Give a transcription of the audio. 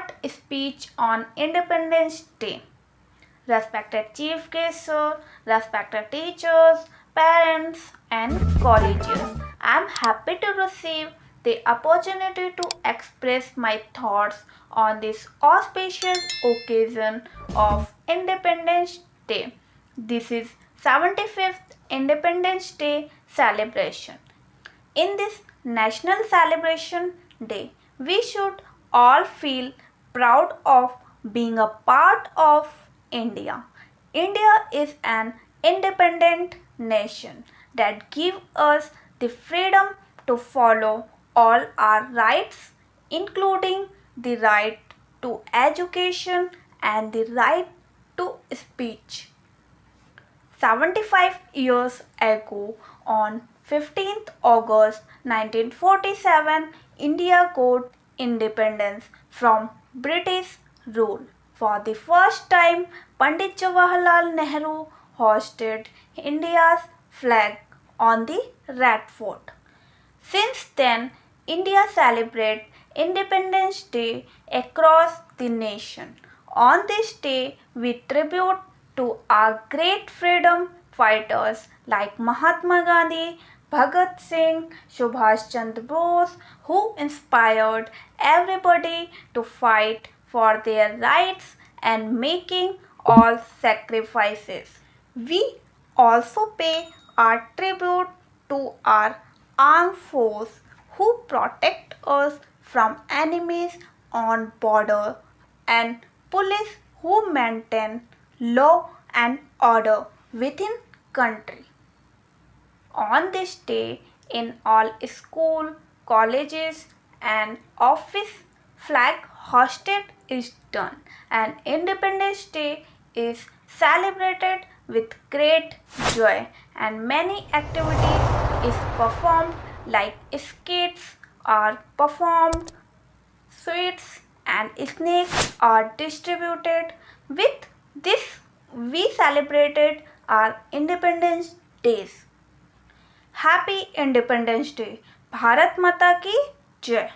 short speech on Independence Day. Respected Chief Guest, sir, respected teachers, parents, and colleagues, I am happy to receive the opportunity to express my thoughts on this auspicious occasion of Independence Day. This is 75th Independence Day celebration. In this national celebration day, we should all feel proud of being a part of India. India is an independent nation that gives us the freedom to follow all our rights, including the right to education and the right to speech. 75 years ago, on 15th August 1947, India got independence from British rule. For the first time, Pandit Jawaharlal Nehru hoisted India's flag on the Red Fort. Since then, India celebrates Independence Day across the nation. On this day, we tribute to our great freedom fighters like Mahatma Gandhi, Bhagat Singh, Subhash Chandra Bose, who inspired everybody to fight for their rights and making all sacrifices. We also pay our tribute to our armed force who protect us from enemies on border and police who maintain law and order within country. On this day, in all school, colleges and office, flag hosted is done and Independence Day is celebrated with great joy and many activities is performed like skits are performed, sweets and snacks are distributed. With this, we celebrated our Independence Days. Happy Independence Day! Bharat माता की जय!